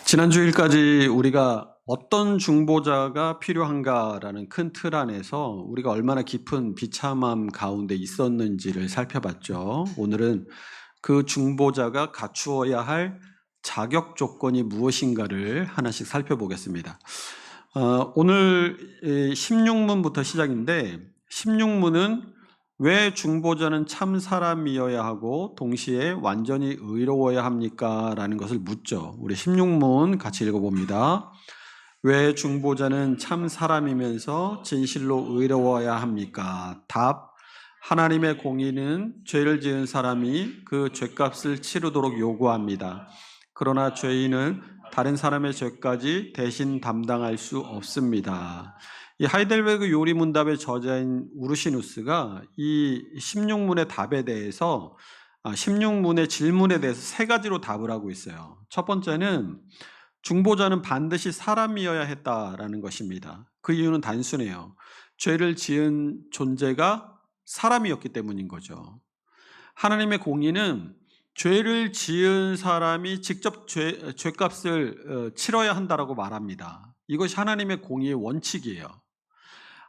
지난 주일까지 우리가 어떤 중보자가 필요한가라는 큰 틀 안에서 우리가 얼마나 깊은 비참함 가운데 있었는지를 살펴봤죠. 오늘은 그 중보자가 갖추어야 할 자격 조건이 무엇인가를 하나씩 살펴보겠습니다. 오늘 16문부터 시작인데 16문은 왜 중보자는 참 사람이어야 하고 동시에 완전히 의로워야 합니까? 라는 것을 묻죠. 우리 16문 같이 읽어봅니다. 왜 중보자는 참 사람이면서 진실로 의로워야 합니까? 답. 하나님의 공의는 죄를 지은 사람이 그 죄값을 치르도록 요구합니다. 그러나 죄인은 다른 사람의 죄까지 대신 담당할 수 없습니다. 이 하이델베르그 요리문답의 저자인 우르시누스가 이 16문의 답에 대해서 16문의 질문에 대해서 세 가지로 답을 하고 있어요. 첫 번째는 중보자는 반드시 사람이어야 했다라는 것입니다. 그 이유는 단순해요. 죄를 지은 존재가 사람이었기 때문인 거죠. 하나님의 공의는 죄를 지은 사람이 직접 죄값을 치러야 한다라고 말합니다. 이것이 하나님의 공의의 원칙이에요.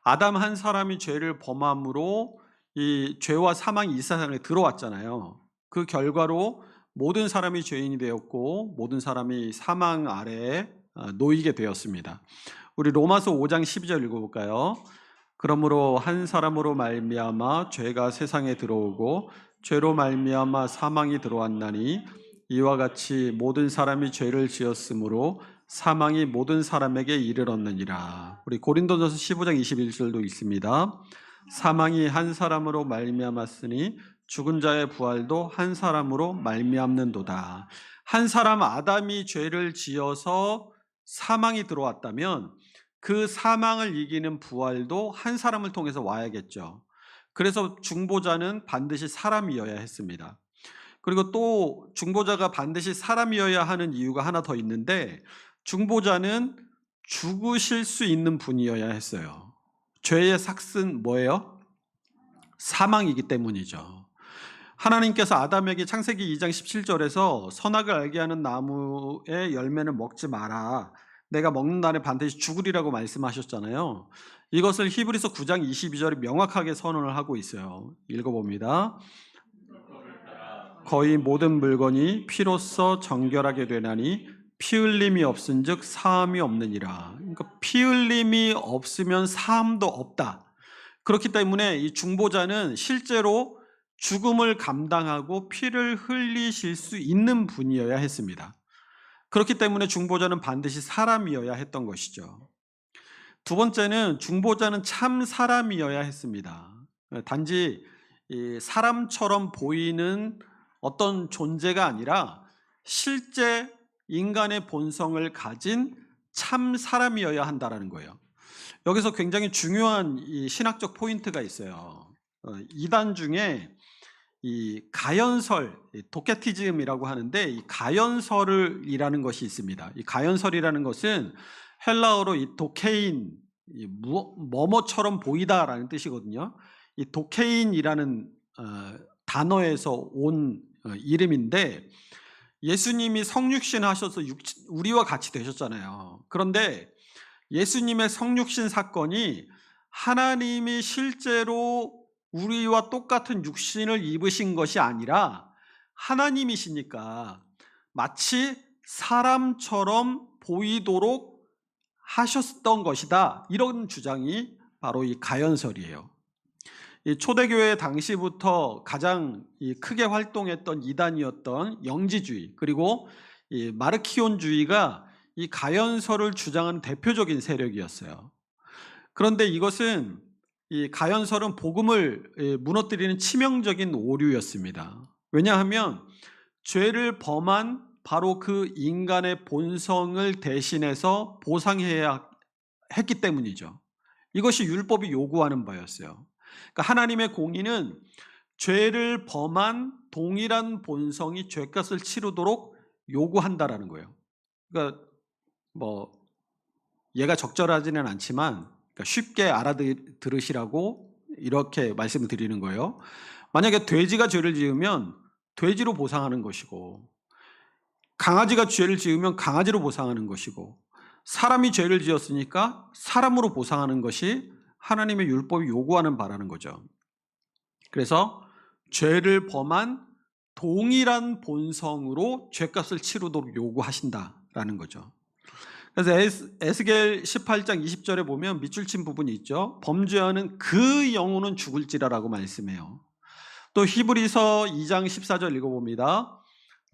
아담 한 사람이 죄를 범함으로 이 죄와 사망이 이 세상에 들어왔잖아요. 그 결과로 모든 사람이 죄인이 되었고 모든 사람이 사망 아래에 놓이게 되었습니다. 우리 로마서 5장 12절 읽어볼까요? 그러므로 한 사람으로 말미암아 죄가 세상에 들어오고 죄로 말미암아 사망이 들어왔나니 이와 같이 모든 사람이 죄를 지었으므로 사망이 모든 사람에게 이르렀느니라. 우리 고린도전서 15장 21절도 있습니다. 사망이 한 사람으로 말미암았으니 죽은 자의 부활도 한 사람으로 말미암는도다. 한 사람 아담이 죄를 지어서 사망이 들어왔다면 그 사망을 이기는 부활도 한 사람을 통해서 와야겠죠. 그래서 중보자는 반드시 사람이어야 했습니다. 그리고 또 중보자가 반드시 사람이어야 하는 이유가 하나 더 있는데 중보자는 죽으실 수 있는 분이어야 했어요. 죄의 삭은 뭐예요? 사망이기 때문이죠. 하나님께서 아담에게 창세기 2장 17절에서 선악을 알게 하는 나무의 열매는 먹지 마라. 내가 먹는 날에 반드시 죽으리라고 말씀하셨잖아요. 이것을 히브리서 9장 22절에 명확하게 선언을 하고 있어요. 읽어봅니다. 거의 모든 물건이 피로써 정결하게 되나니 피 흘림이 없은즉 사함이 없느니라. 그러니까 피 흘림이 없으면 사함도 없다. 그렇기 때문에 이 중보자는 실제로 죽음을 감당하고 피를 흘리실 수 있는 분이어야 했습니다. 그렇기 때문에 중보자는 반드시 사람이어야 했던 것이죠. 두 번째는 중보자는 참 사람이어야 했습니다. 단지 사람처럼 보이는 어떤 존재가 아니라 실제 인간의 본성을 가진 참 사람이어야 한다는 거예요. 여기서 굉장히 중요한 이 신학적 포인트가 있어요. 이단 중에 이 가연설, 도케티즘이라고 하는데 이 가연설이라는 것이 있습니다. 이 가연설이라는 것은 헬라어로 이 도케인, 뭐뭐처럼 보이다라는 뜻이거든요. 이 도케인이라는 단어에서 온 이름인데 예수님이 성육신 하셔서 우리와 같이 되셨잖아요. 그런데 예수님의 성육신 사건이 하나님이 실제로 우리와 똑같은 육신을 입으신 것이 아니라 하나님이시니까 마치 사람처럼 보이도록 하셨던 것이다. 이런 주장이 바로 이 가연설이에요. 이 초대교회 당시부터 가장 크게 활동했던 이단이었던 영지주의 그리고 이 마르키온주의가 이 가연설을 주장하는 대표적인 세력이었어요. 그런데 이것은 이 가연설은 복음을 무너뜨리는 치명적인 오류였습니다. 왜냐하면 죄를 범한 바로 그 인간의 본성을 대신해서 보상해야 했기 때문이죠. 이것이 율법이 요구하는 바였어요. 그러니까 하나님의 공의는 죄를 범한 동일한 본성이 죄값을 치르도록 요구한다라는 거예요. 그러니까 뭐 얘가 적절하지는 않지만 쉽게 알아들으시라고 이렇게 말씀을 드리는 거예요. 만약에 돼지가 죄를 지으면 돼지로 보상하는 것이고 강아지가 죄를 지으면 강아지로 보상하는 것이고, 사람이 죄를 지었으니까 사람으로 보상하는 것이 하나님의 율법이 요구하는 바라는 거죠. 그래서 죄를 범한 동일한 본성으로 죄값을 치르도록 요구하신다라는 거죠. 그래서 에스겔 18장 20절에 보면 밑줄 친 부분이 있죠. 범죄하는 그 영혼은 죽을지라라고 말씀해요. 또 히브리서 2장 14절 읽어봅니다.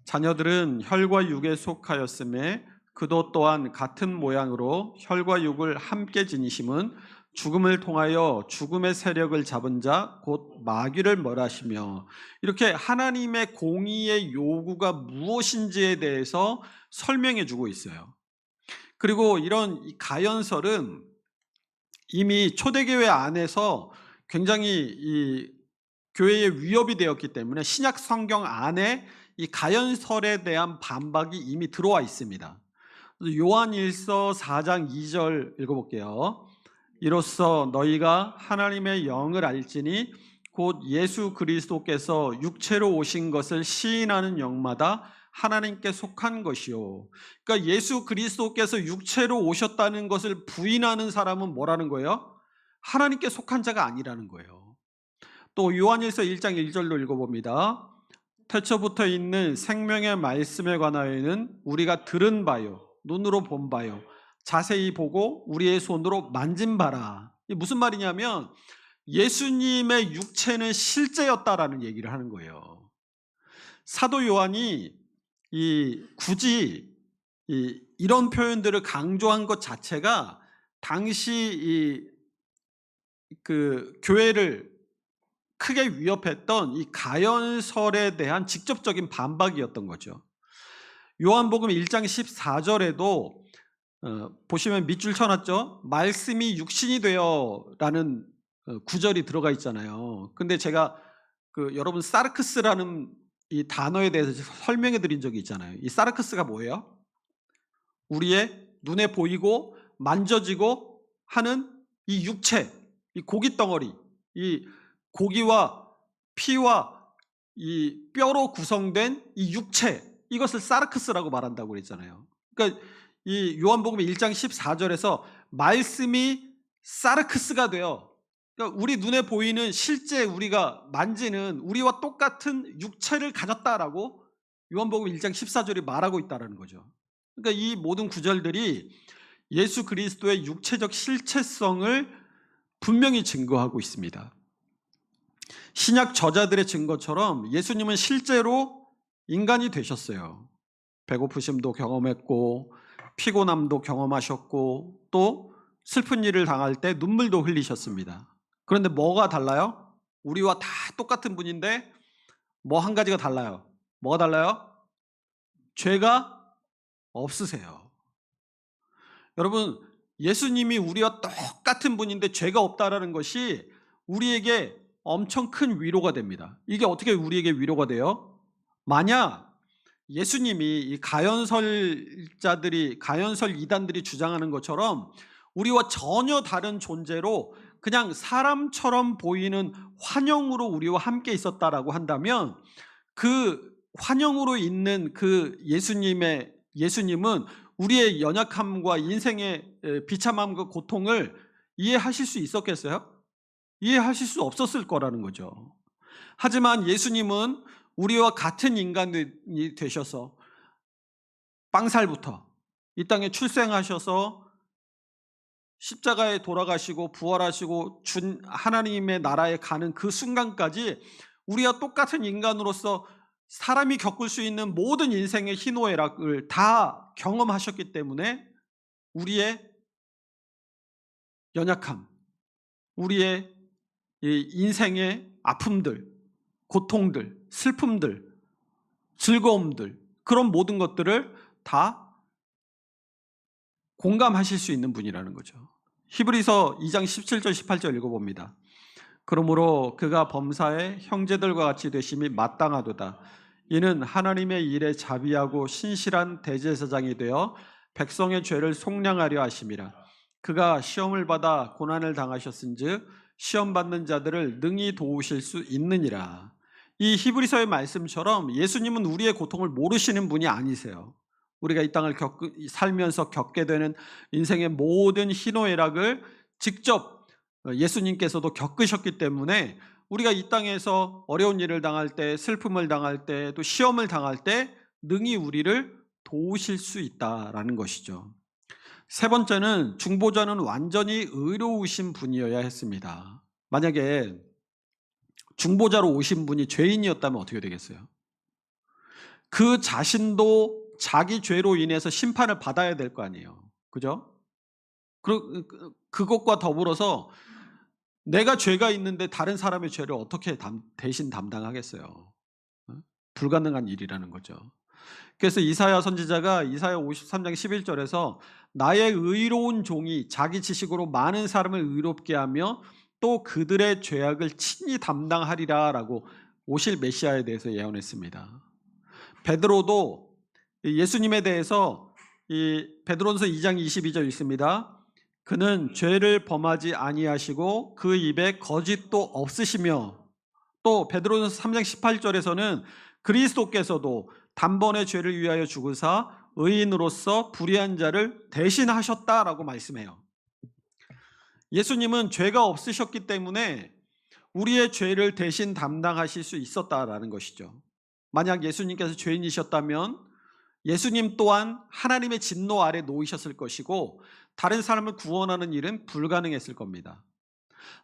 자녀들은 혈과 육에 속하였음에 그도 또한 같은 모양으로 혈과 육을 함께 지니심은 죽음을 통하여 죽음의 세력을 잡은 자 곧 마귀를 멸하시며, 이렇게 하나님의 공의의 요구가 무엇인지에 대해서 설명해 주고 있어요. 그리고 이런 가연설은 이미 초대교회 안에서 굉장히 이 교회의 위협이 되었기 때문에 신약 성경 안에 이 가연설에 대한 반박이 이미 들어와 있습니다. 요한일서 4장 2절 읽어볼게요. 이로써 너희가 하나님의 영을 알지니 곧 예수 그리스도께서 육체로 오신 것을 시인하는 영마다 하나님께 속한 것이요. 그러니까 예수 그리스도께서 육체로 오셨다는 것을 부인하는 사람은 뭐라는 거예요? 하나님께 속한 자가 아니라는 거예요. 또 요한일서 1장 1절로 읽어봅니다. 태초부터 있는 생명의 말씀에 관하여는 우리가 들은 바요, 눈으로 본 바요, 자세히 보고 우리의 손으로 만진 바라. 이게 무슨 말이냐면 예수님의 육체는 실제였다라는 얘기를 하는 거예요. 사도 요한이 굳이 이런 표현들을 강조한 것 자체가 당시 그 교회를 크게 위협했던 이 가연설에 대한 직접적인 반박이었던 거죠. 요한복음 1장 14절에도 보시면 밑줄 쳐놨죠. 말씀이 육신이 되어라는 구절이 들어가 있잖아요. 근데 제가 여러분 사르크스라는 이 단어에 대해서 설명해 드린 적이 있잖아요. 이 사르크스가 뭐예요? 우리의 눈에 보이고 만져지고 하는 이 육체, 이 고기 덩어리, 이 고기와 피와 이 뼈로 구성된 이 육체, 이것을 사르크스라고 말한다고 그랬잖아요. 그러니까 이 요한복음 1장 14절에서 말씀이 사르크스가 되어, 그러니까 우리 눈에 보이는 실제 우리가 만지는 우리와 똑같은 육체를 가졌다라고 요한복음 1장 14절이 말하고 있다는 거죠. 그러니까 이 모든 구절들이 예수 그리스도의 육체적 실체성을 분명히 증거하고 있습니다. 신약 저자들의 증거처럼 예수님은 실제로 인간이 되셨어요. 배고프심도 경험했고 피곤함도 경험하셨고 또 슬픈 일을 당할 때 눈물도 흘리셨습니다. 그런데 뭐가 달라요? 우리와 다 똑같은 분인데 뭐 한 가지가 달라요. 뭐가 달라요? 죄가 없으세요. 여러분, 예수님이 우리와 똑같은 분인데 죄가 없다라는 것이 우리에게 엄청 큰 위로가 됩니다. 이게 어떻게 우리에게 위로가 돼요? 만약 예수님이 이 가연설자들이, 가연설 이단들이 주장하는 것처럼 우리와 전혀 다른 존재로 그냥 사람처럼 보이는 환영으로 우리와 함께 있었다라고 한다면, 그 환영으로 있는 그 예수님은 우리의 연약함과 인생의 비참함과 고통을 이해하실 수 있었겠어요? 이해하실 수 없었을 거라는 거죠. 하지만 예수님은 우리와 같은 인간이 되셔서 빵살부터 이 땅에 출생하셔서 십자가에 돌아가시고 부활하시고 준 하나님의 나라에 가는 그 순간까지 우리와 똑같은 인간으로서 사람이 겪을 수 있는 모든 인생의 희노애락을 다 경험하셨기 때문에 우리의 연약함, 우리의 인생의 아픔들, 고통들, 슬픔들, 즐거움들, 그런 모든 것들을 다 공감하실 수 있는 분이라는 거죠. 히브리서 2장 17절 18절 읽어봅니다. 그러므로 그가 범사에 형제들과 같이 되심이 마땅하도다. 이는 하나님의 일에 자비하고 신실한 대제사장이 되어 백성의 죄를 속량하려 하심이라. 그가 시험을 받아 고난을 당하셨은즉 시험 받는 자들을 능히 도우실 수 있느니라. 이 히브리서의 말씀처럼 예수님은 우리의 고통을 모르시는 분이 아니세요. 우리가 이 땅을 살면서 겪게 되는 인생의 모든 희노애락을 직접 예수님께서도 겪으셨기 때문에 우리가 이 땅에서 어려운 일을 당할 때, 슬픔을 당할 때, 또 시험을 당할 때 능히 우리를 도우실 수 있다라는 것이죠. 세 번째는 중보자는 완전히 의로우신 분이어야 했습니다. 만약에 중보자로 오신 분이 죄인이었다면 어떻게 되겠어요? 그 자신도 자기 죄로 인해서 심판을 받아야 될 거 아니에요. 그죠? 그것과 더불어서 내가 죄가 있는데 다른 사람의 죄를 어떻게 대신 담당하겠어요? 어? 불가능한 일이라는 거죠. 그래서 이사야 선지자가 이사야 53장 11절에서 나의 의로운 종이 자기 지식으로 많은 사람을 의롭게 하며 또 그들의 죄악을 친히 담당하리라 라고 오실 메시아에 대해서 예언했습니다. 베드로도 예수님에 대해서 이 베드로전서 2장 22절 있습니다. 그는 죄를 범하지 아니하시고 그 입에 거짓도 없으시며, 또 베드로전서 3장 18절에서는 그리스도께서도 단번에 죄를 위하여 죽으사 의인으로서 불의한 자를 대신하셨다라고 말씀해요. 예수님은 죄가 없으셨기 때문에 우리의 죄를 대신 담당하실 수 있었다라는 것이죠. 만약 예수님께서 죄인이셨다면 예수님 또한 하나님의 진노 아래 놓이셨을 것이고 다른 사람을 구원하는 일은 불가능했을 겁니다.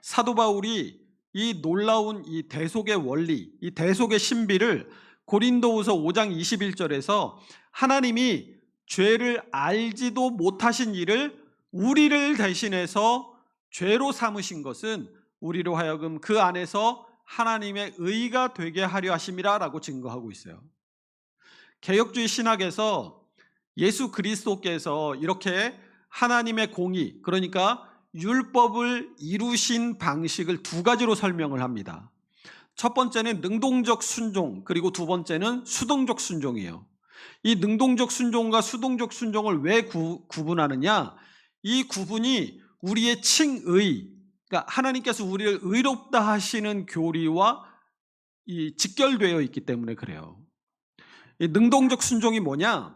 사도 바울이 이 놀라운 이 대속의 원리, 이 대속의 신비를 고린도후서 5장 21절에서 하나님이 죄를 알지도 못하신 일을 우리를 대신해서 죄로 삼으신 것은 우리로 하여금 그 안에서 하나님의 의가 되게 하려 하심이라 라고 증거하고 있어요. 개혁주의 신학에서 예수 그리스도께서 이렇게 하나님의 공의, 그러니까 율법을 이루신 방식을 두 가지로 설명을 합니다. 첫 번째는 능동적 순종, 그리고 두 번째는 수동적 순종이에요. 이 능동적 순종과 수동적 순종을 왜 구분하느냐? 이 구분이 우리의 칭의, 그러니까 하나님께서 우리를 의롭다 하시는 교리와 직결되어 있기 때문에 그래요. 이 능동적 순종이 뭐냐?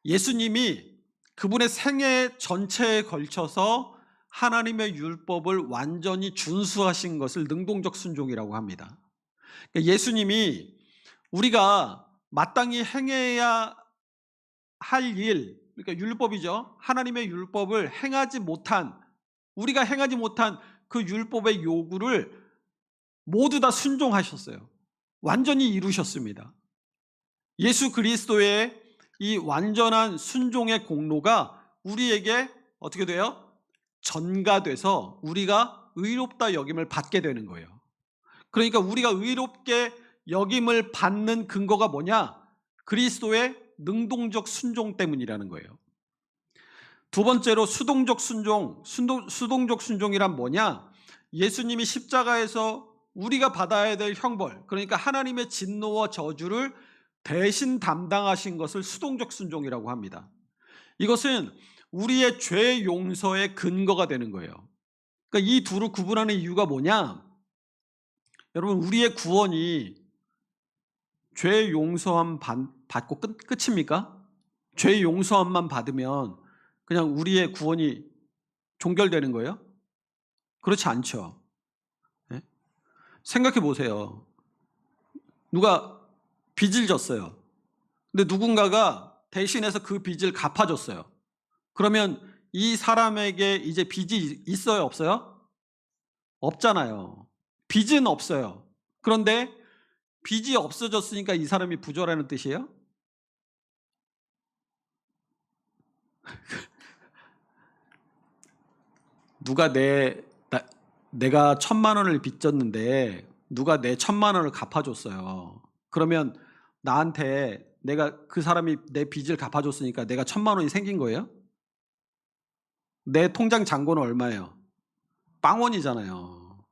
예수님이 그분의 생애 전체에 걸쳐서 하나님의 율법을 완전히 준수하신 것을 능동적 순종이라고 합니다. 그러니까 예수님이 우리가 마땅히 행해야 할 일, 그러니까 율법이죠. 하나님의 율법을 우리가 행하지 못한 그 율법의 요구를 모두 다 순종하셨어요. 완전히 이루셨습니다. 예수 그리스도의 이 완전한 순종의 공로가 우리에게 어떻게 돼요? 전가돼서 우리가 의롭다 여김을 받게 되는 거예요. 그러니까 우리가 의롭게 여김을 받는 근거가 뭐냐? 그리스도의 능동적 순종 때문이라는 거예요. 두 번째로 수동적 순종이란 뭐냐? 예수님이 십자가에서 우리가 받아야 될 형벌, 그러니까 하나님의 진노와 저주를 대신 담당하신 것을 수동적 순종이라고 합니다. 이것은 우리의 죄 용서의 근거가 되는 거예요. 그러니까 이 둘을 구분하는 이유가 뭐냐? 여러분, 우리의 구원이 죄 용서함 받고 끝입니까? 죄 용서함만 받으면 그냥 우리의 구원이 종결되는 거예요? 그렇지 않죠. 네? 생각해 보세요. 누가 빚을 졌어요. 근데 누군가가 대신해서 그 빚을 갚아줬어요. 그러면 이 사람에게 이제 빚이 있어요, 없어요? 없잖아요. 빚은 없어요. 그런데 빚이 없어졌으니까 이 사람이 부자라는 뜻이에요? 누가 내가 1,000,000원을 빚졌는데 누가 내 1,000,000원을 갚아줬어요. 그러면 나한테 내가 그 사람이 내 빚을 갚아줬으니까 내가 1,000,000원이 생긴 거예요? 내 통장 잔고는 얼마예요? 빵원이잖아요.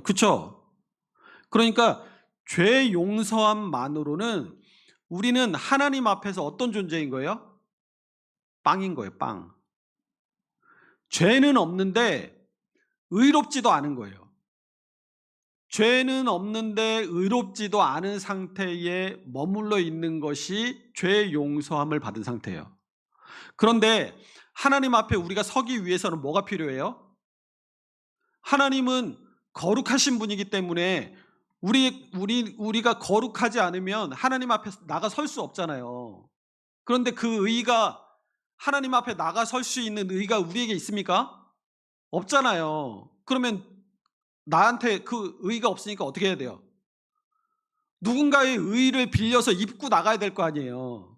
그쵸? 그러니까 죄 용서함만으로는 우리는 하나님 앞에서 어떤 존재인 거예요? 빵인 거예요, 빵. 죄는 없는데 의롭지도 않은 거예요. 죄는 없는데 의롭지도 않은 상태에 머물러 있는 것이 죄 용서함을 받은 상태예요. 그런데 하나님 앞에 우리가 서기 위해서는 뭐가 필요해요? 하나님은 거룩하신 분이기 때문에 우리가 거룩하지 않으면 하나님 앞에 나가 설 수 없잖아요. 그런데 그 의가, 하나님 앞에 나가 설 수 있는 의가 우리에게 있습니까? 없잖아요. 그러면 나한테 그 의가 없으니까 어떻게 해야 돼요? 누군가의 의를 빌려서 입고 나가야 될 거 아니에요.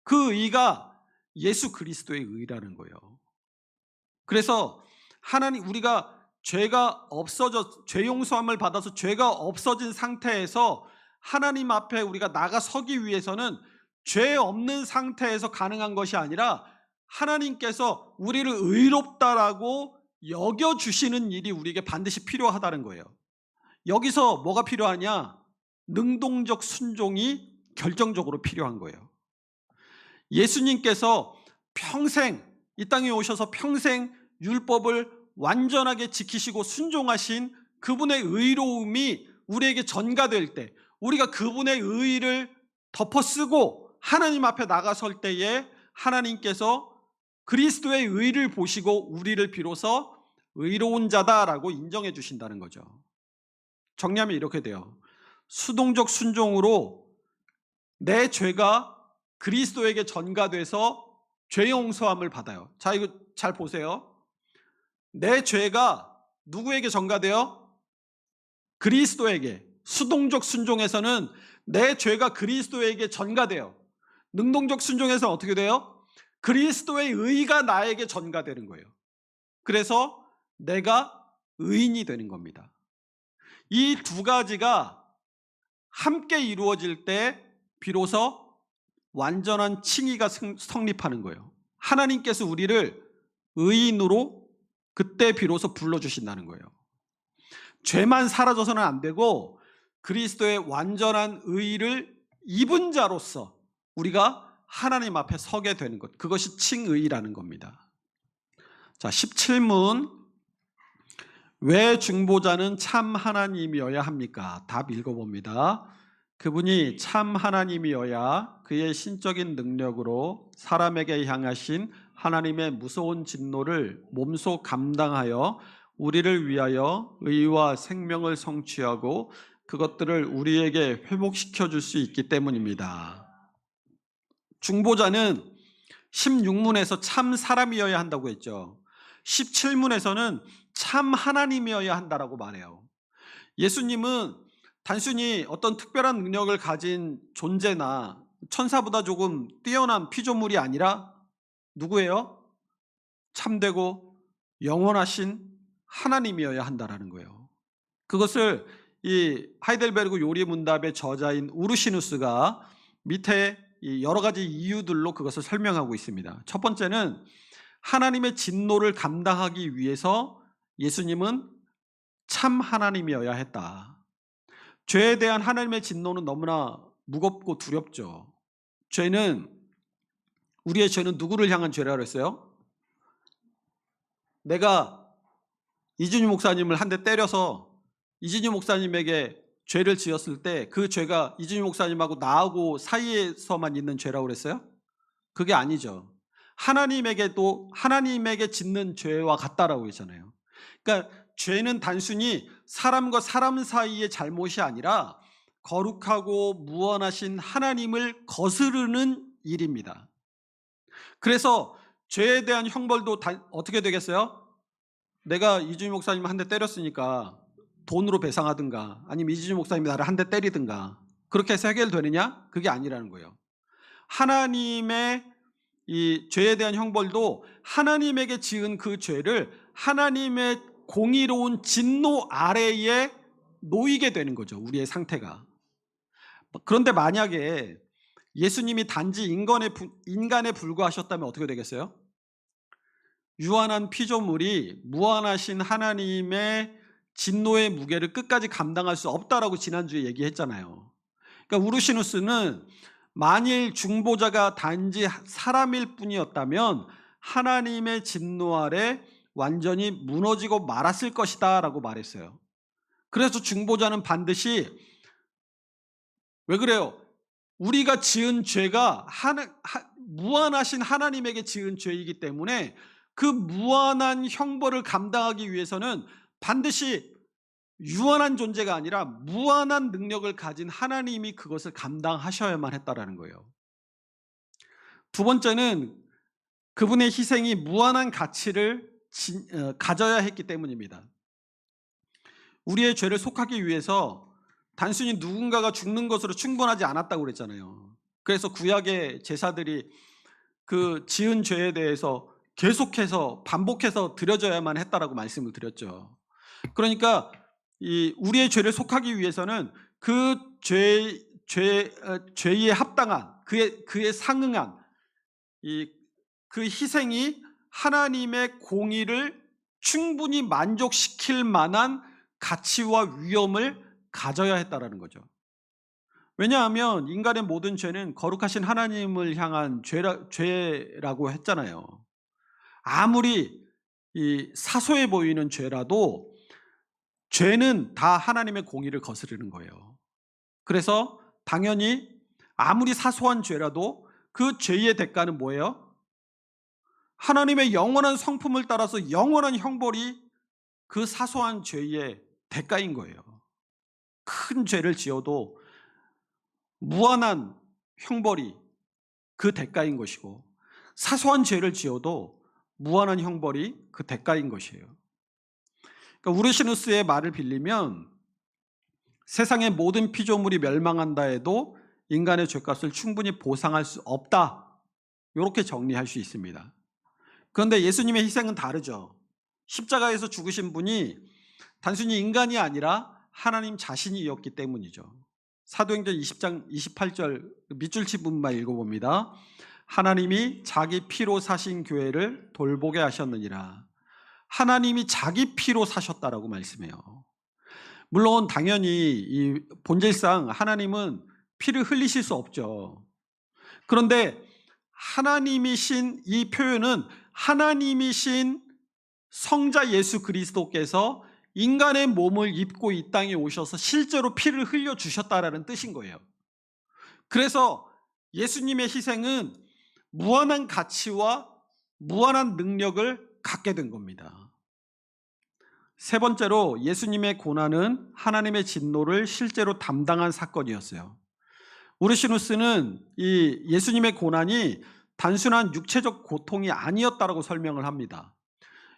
그 의가 예수 그리스도의 의라는 거예요. 그래서 우리가 죄 용서함을 받아서 죄가 없어진 상태에서 하나님 앞에 우리가 나가 서기 위해서는 죄 없는 상태에서 가능한 것이 아니라 하나님께서 우리를 의롭다라고 여겨주시는 일이 우리에게 반드시 필요하다는 거예요. 여기서 뭐가 필요하냐? 능동적 순종이 결정적으로 필요한 거예요. 예수님께서 평생 이 땅에 오셔서 평생 율법을 완전하게 지키시고 순종하신 그분의 의로움이 우리에게 전가될 때, 우리가 그분의 의를 덮어쓰고 하나님 앞에 나가설 때에 하나님께서 그리스도의 의를 보시고 우리를 비로소 의로운 자다라고 인정해 주신다는 거죠. 정리하면 이렇게 돼요. 수동적 순종으로 내 죄가 그리스도에게 전가돼서 죄 용서함을 받아요. 자, 이거 잘 보세요. 내 죄가 누구에게 전가돼요? 그리스도에게. 수동적 순종에서는 내 죄가 그리스도에게 전가돼요. 능동적 순종에서는 어떻게 돼요? 그리스도의 의가 나에게 전가되는 거예요. 그래서 내가 의인이 되는 겁니다. 이 두 가지가 함께 이루어질 때 비로소 완전한 칭의가 성립하는 거예요. 하나님께서 우리를 의인으로 그때 비로소 불러주신다는 거예요. 죄만 사라져서는 안 되고 그리스도의 완전한 의를 입은 자로서 우리가 하나님 앞에 서게 되는 것, 그것이 칭의라는 겁니다. 자, 17문. 왜 중보자는 참 하나님이어야 합니까? 답 읽어봅니다. 그분이 참 하나님이어야 그의 신적인 능력으로 사람에게 향하신 하나님의 무서운 진노를 몸소 감당하여 우리를 위하여 의와 생명을 성취하고 그것들을 우리에게 회복시켜 줄 수 있기 때문입니다. 중보자는 16문에서 참 사람이어야 한다고 했죠. 17문에서는 참 하나님이어야 한다라고 말해요. 예수님은 단순히 어떤 특별한 능력을 가진 존재나 천사보다 조금 뛰어난 피조물이 아니라 누구예요? 참되고 영원하신 하나님이어야 한다라는 거예요. 그것을 이 하이델베르그 요리문답의 저자인 우르시누스가 밑에 여러 가지 이유들로 그것을 설명하고 있습니다. 첫 번째는 하나님의 진노를 감당하기 위해서 예수님은 참 하나님이어야 했다. 죄에 대한 하나님의 진노는 너무나 무겁고 두렵죠. 우리의 죄는 누구를 향한 죄라고 했어요? 내가 이준희 목사님을 한 대 때려서 이준희 목사님에게 죄를 지었을 때 그 죄가 이준희 목사님하고 나하고 사이에서만 있는 죄라고 그랬어요? 그게 아니죠. 하나님에게 짓는 죄와 같다라고 했잖아요. 그러니까 죄는 단순히 사람과 사람 사이의 잘못이 아니라 거룩하고 무한하신 하나님을 거스르는 일입니다. 그래서 죄에 대한 형벌도 어떻게 되겠어요? 내가 이준희 목사님 한 대 때렸으니까 돈으로 배상하든가 아니면 이준희 목사님이 나를 한 대 때리든가 그렇게 해서 해결되느냐? 그게 아니라는 거예요. 하나님의 이 죄에 대한 형벌도 하나님에게 지은 그 죄를 하나님의 공의로운 진노 아래에 놓이게 되는 거죠. 우리의 상태가. 그런데 만약에 예수님이 단지 인간에 불과하셨다면 어떻게 되겠어요? 유한한 피조물이 무한하신 하나님의 진노의 무게를 끝까지 감당할 수 없다라고 지난주에 얘기했잖아요. 그러니까 우르시누스는 만일 중보자가 단지 사람일 뿐이었다면 하나님의 진노 아래 완전히 무너지고 말았을 것이다 라고 말했어요. 그래서 중보자는 반드시 왜 그래요? 우리가 지은 죄가 무한하신 하나님에게 지은 죄이기 때문에 그 무한한 형벌을 감당하기 위해서는 반드시 유한한 존재가 아니라 무한한 능력을 가진 하나님이 그것을 감당하셔야만 했다라는 거예요. 두 번째는 그분의 희생이 무한한 가치를 가져야 했기 때문입니다. 우리의 죄를 속하기 위해서 단순히 누군가가 죽는 것으로 충분하지 않았다고 그랬잖아요. 그래서 구약의 제사들이 그 지은 죄에 대해서 계속해서 반복해서 드려져야만 했다라고 말씀을 드렸죠. 그러니까 우리의 죄를 속하기 위해서는 그 죄에 합당한 그에 상응한 그 희생이 하나님의 공의를 충분히 만족시킬 만한 가치와 위엄을 가져야 했다라는 거죠. 왜냐하면 인간의 모든 죄는 거룩하신 하나님을 향한 죄라고 했잖아요. 아무리 사소해 보이는 죄라도 죄는 다 하나님의 공의를 거스르는 거예요. 그래서 당연히 아무리 사소한 죄라도 그 죄의 대가는 뭐예요? 하나님의 영원한 성품을 따라서 영원한 형벌이 그 사소한 죄의 대가인 거예요. 큰 죄를 지어도 무한한 형벌이 그 대가인 것이고, 사소한 죄를 지어도 무한한 형벌이 그 대가인 것이에요. 그러니까 우르시누스의 말을 빌리면 세상의 모든 피조물이 멸망한다 해도 인간의 죄값을 충분히 보상할 수 없다, 이렇게 정리할 수 있습니다. 그런데 예수님의 희생은 다르죠. 십자가에서 죽으신 분이 단순히 인간이 아니라 하나님 자신이었기 때문이죠. 사도행전 20장 28절 밑줄 친 부분만 읽어봅니다. 하나님이 자기 피로 사신 교회를 돌보게 하셨느니라. 하나님이 자기 피로 사셨다라고 말씀해요. 물론 당연히 이 본질상 하나님은 피를 흘리실 수 없죠. 그런데 하나님이신 이 표현은 하나님이신 성자 예수 그리스도께서 인간의 몸을 입고 이 땅에 오셔서 실제로 피를 흘려주셨다라는 뜻인 거예요. 그래서 예수님의 희생은 무한한 가치와 무한한 능력을 갖게 된 겁니다. 세 번째로 예수님의 고난은 하나님의 진노를 실제로 담당한 사건이었어요. 우르시누스는 이 예수님의 고난이 단순한 육체적 고통이 아니었다라고 설명을 합니다.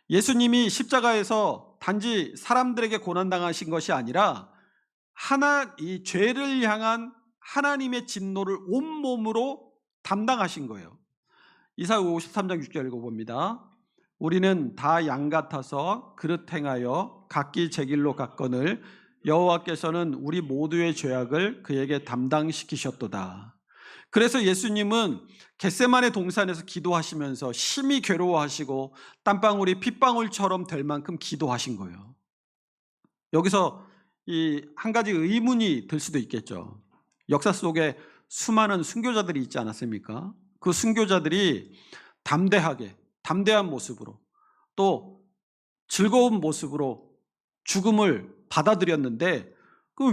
예수님이 십자가에서 단지 사람들에게 고난당하신 것이 아니라 이 죄를 향한 하나님의 진노를 온몸으로 담당하신 거예요. 이사야 53장 6절 읽어봅니다. 우리는 다 양 같아서 그릇 행하여 각기 제 길로 갔거늘 여호와께서는 우리 모두의 죄악을 그에게 담당시키셨도다. 그래서 예수님은 겟세마네 동산에서 기도하시면서 심히 괴로워하시고 땀방울이 핏방울처럼 될 만큼 기도하신 거예요. 여기서 한 가지 의문이 들 수도 있겠죠. 역사 속에 수많은 순교자들이 있지 않았습니까? 그 순교자들이 담대한 모습으로 또 즐거운 모습으로 죽음을 받아들였는데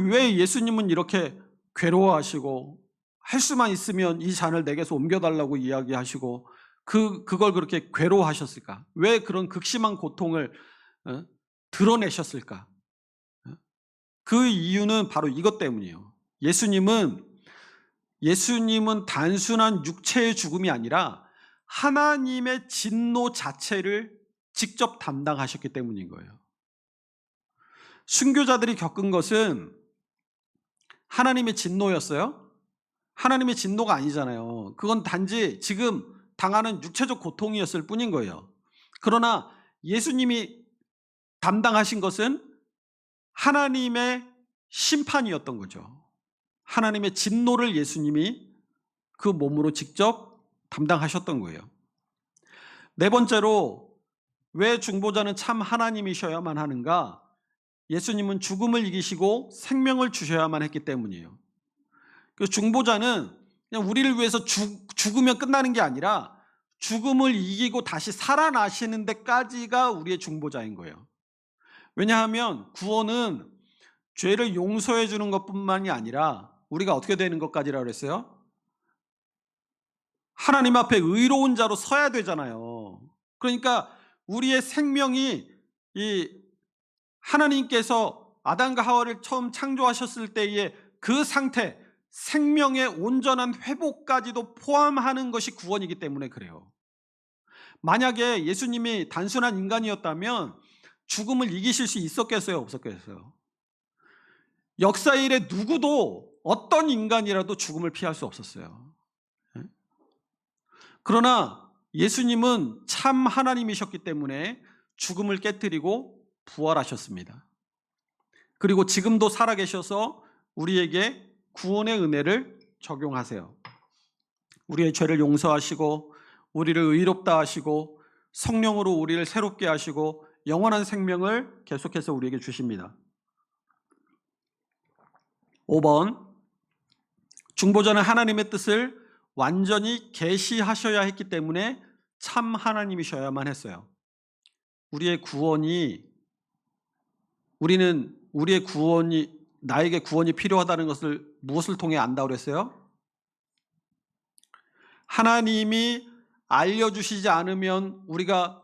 왜 예수님은 이렇게 괴로워하시고 할 수만 있으면 이 잔을 내게서 옮겨달라고 이야기하시고 그걸 그렇게 괴로워하셨을까? 왜 그런 극심한 고통을 드러내셨을까? 그 이유는 바로 이것 때문이에요. 예수님은 단순한 육체의 죽음이 아니라 하나님의 진노 자체를 직접 담당하셨기 때문인 거예요. 순교자들이 겪은 것은 하나님의 진노였어요? 하나님의 진노가 아니잖아요. 그건 단지 지금 당하는 육체적 고통이었을 뿐인 거예요. 그러나 예수님이 담당하신 것은 하나님의 심판이었던 거죠. 하나님의 진노를 예수님이 그 몸으로 직접 담당하셨던 거예요. 네 번째로 왜 중보자는 참 하나님이셔야만 하는가? 예수님은 죽음을 이기시고 생명을 주셔야만 했기 때문이에요. 그 중보자는 그냥 우리를 위해서 죽으면 끝나는 게 아니라 죽음을 이기고 다시 살아나시는 데까지가 우리의 중보자인 거예요. 왜냐하면 구원은 죄를 용서해 주는 것뿐만이 아니라 우리가 어떻게 되는 것까지라고 그랬어요? 하나님 앞에 의로운 자로 서야 되잖아요. 그러니까 우리의 생명이 이 하나님께서 아담과 하와를 처음 창조하셨을 때의 그 상태, 생명의 온전한 회복까지도 포함하는 것이 구원이기 때문에 그래요. 만약에 예수님이 단순한 인간이었다면 죽음을 이기실 수 있었겠어요? 없었겠어요? 역사 일에 누구도 어떤 인간이라도 죽음을 피할 수 없었어요. 그러나 예수님은 참 하나님이셨기 때문에 죽음을 깨뜨리고 부활하셨습니다. 그리고 지금도 살아계셔서 우리에게 구원의 은혜를 적용하세요. 우리의 죄를 용서하시고 우리를 의롭다 하시고 성령으로 우리를 새롭게 하시고 영원한 생명을 계속해서 우리에게 주십니다. 5번, 중보자는 하나님의 뜻을 완전히 계시하셔야 했기 때문에 참 하나님이셔야만 했어요. 우리의 구원이 나에게 구원이 필요하다는 것을 무엇을 통해 안다고 그랬어요? 하나님이 알려주시지 않으면 우리가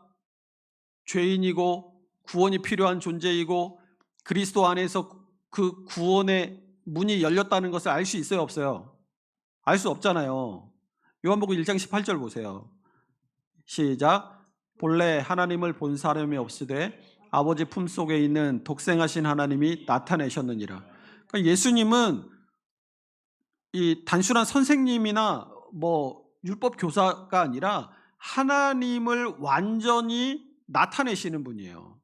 죄인이고 구원이 필요한 존재이고 그리스도 안에서 그 구원의 문이 열렸다는 것을 알 수 있어요, 없어요? 알 수 없잖아요. 요한복음 1장 18절 보세요. 시작. 본래 하나님을 본 사람이 없으되 아버지 품속에 있는 독생하신 하나님이 나타내셨느니라. 그러니까 예수님은 이 단순한 선생님이나 율법 교사가 아니라 하나님을 완전히 나타내시는 분이에요.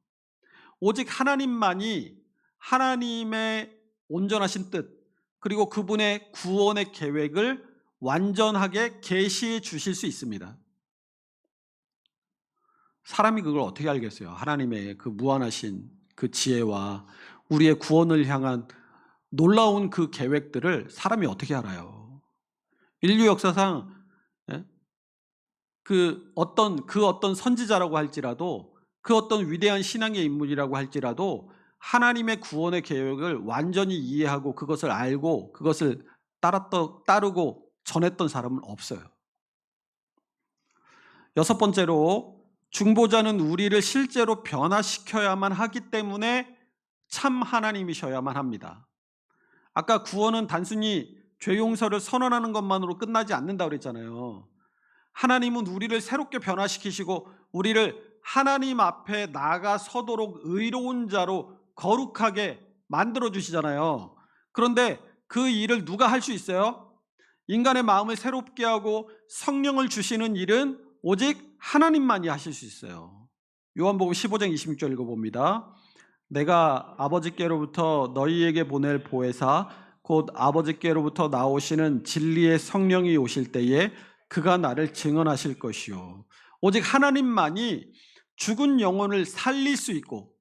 오직 하나님만이 하나님의 온전하신 뜻 그리고 그분의 구원의 계획을 완전하게 계시해 주실 수 있습니다. 사람이 그걸 어떻게 알겠어요? 하나님의 그 무한하신 그 지혜와 우리의 구원을 향한 놀라운 그 계획들을 사람이 어떻게 알아요? 인류 역사상 그 어떤 선지자라고 할지라도 그 어떤 위대한 신앙의 인물이라고 할지라도 하나님의 구원의 계획을 완전히 이해하고 그것을 알고 그것을 따르고 전했던 사람은 없어요. 6번째로 중보자는 우리를 실제로 변화시켜야만 하기 때문에 참 하나님이셔야만 합니다. 아까 구원은 단순히 죄 용서를 선언하는 것만으로 끝나지 않는다고 그랬잖아요. 하나님은 우리를 새롭게 변화시키시고 우리를 하나님 앞에 나아가서도록 의로운 자로 거룩하게 만들어 주시잖아요. 그런데 그 일을 누가 할 수 있어요? 인간의 마음을 새롭게 하고 성령을 주시는 일은 오직 하나님만이 하실 수 있어요. 요한복음 15장 26절 읽어봅니다. 내가 아버지께로부터 너희에게 보낼 보혜사 곧 아버지께로부터 나오시는 진리의 성령이 오실 때에 그가 나를 증언하실 것이요. 오직 하나님만이 죽은 영혼을 살릴 수 있고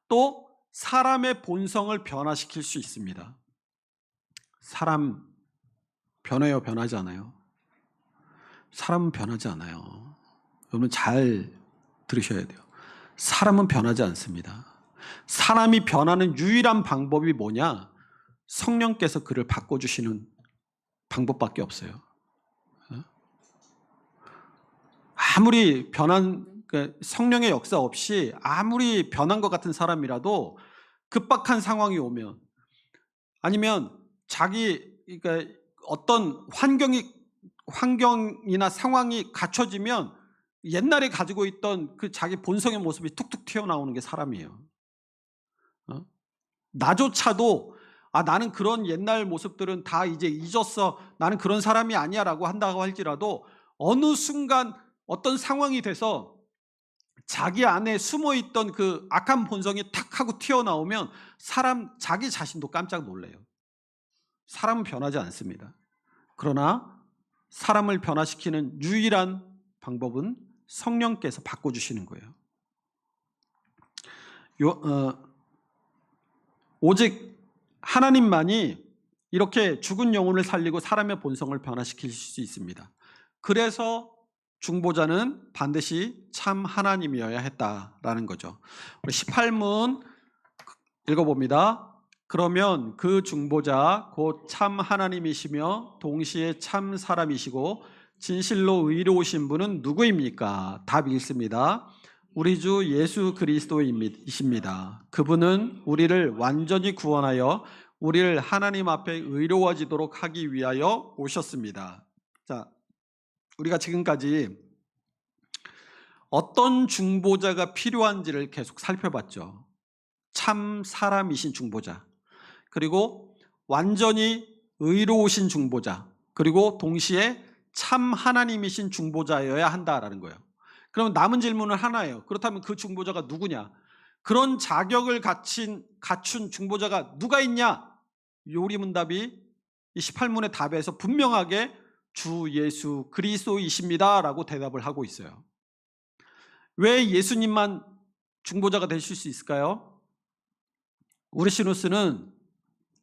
또 사람의 본성을 변화시킬 수 있습니다. 사람 변해요? 변하지 않아요? 사람은 변하지 않아요. 여러분 잘 들으셔야 돼요. 사람은 변하지 않습니다. 사람이 변하는 유일한 방법이 뭐냐? 성령께서 그를 바꿔주시는 방법밖에 없어요. 아무리 성령의 역사 없이 아무리 변한 것 같은 사람이라도 급박한 상황이 오면 아니면 그러니까 어떤 환경이나 상황이 갖춰지면 옛날에 가지고 있던 그 자기 본성의 모습이 툭툭 튀어나오는 게 사람이에요. 나조차도 나는 그런 옛날 모습들은 다 이제 잊었어. 나는 그런 사람이 아니야 라고 한다고 할지라도 어느 순간 어떤 상황이 돼서 자기 안에 숨어있던 그 악한 본성이 탁 하고 튀어나오면 자기 자신도 깜짝 놀래요. 사람은 변하지 않습니다. 그러나 사람을 변화시키는 유일한 방법은 성령께서 바꿔주시는 거예요. 오직 하나님만이 이렇게 죽은 영혼을 살리고 사람의 본성을 변화시킬 수 있습니다. 그래서 중보자는 반드시 참 하나님이어야 했다라는 거죠. 우리 18문 읽어봅니다. 그러면 그 중보자 곧 참 하나님이시며 동시에 참 사람이시고 진실로 의로우신 분은 누구입니까? 답이 있습니다. 우리 주 예수 그리스도이십니다. 그분은 우리를 완전히 구원하여 우리를 하나님 앞에 의로워지도록 하기 위하여 오셨습니다. 자, 우리가 지금까지 어떤 중보자가 필요한지를 계속 살펴봤죠. 참 사람이신 중보자, 그리고 완전히 의로우신 중보자, 그리고 동시에 참 하나님이신 중보자여야 한다라는 거예요. 그러면 남은 질문은 하나예요. 그렇다면 그 중보자가 누구냐? 그런 자격을 갖춘 중보자가 누가 있냐? 요리문답이 이 18문의 답에서 분명하게 주 예수 그리스도이십니다 라고 대답을 하고 있어요. 왜 예수님만 중보자가 되실 수 있을까요? 우르시누스는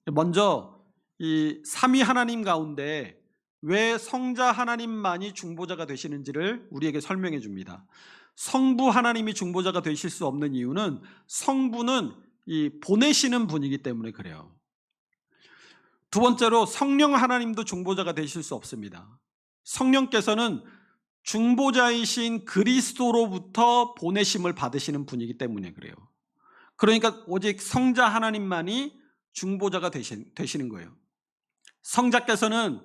먼저 이 삼위 하나님 가운데 왜 성자 하나님만이 중보자가 되시는지를 우리에게 설명해 줍니다. 성부 하나님이 중보자가 되실 수 없는 이유는 성부는 이 보내시는 분이기 때문에 그래요. 두 번째로 성령 하나님도 중보자가 되실 수 없습니다. 성령께서는 중보자이신 그리스도로부터 보내심을 받으시는 분이기 때문에 그래요. 그러니까 오직 성자 하나님만이 중보자가 되시는 거예요. 성자께서는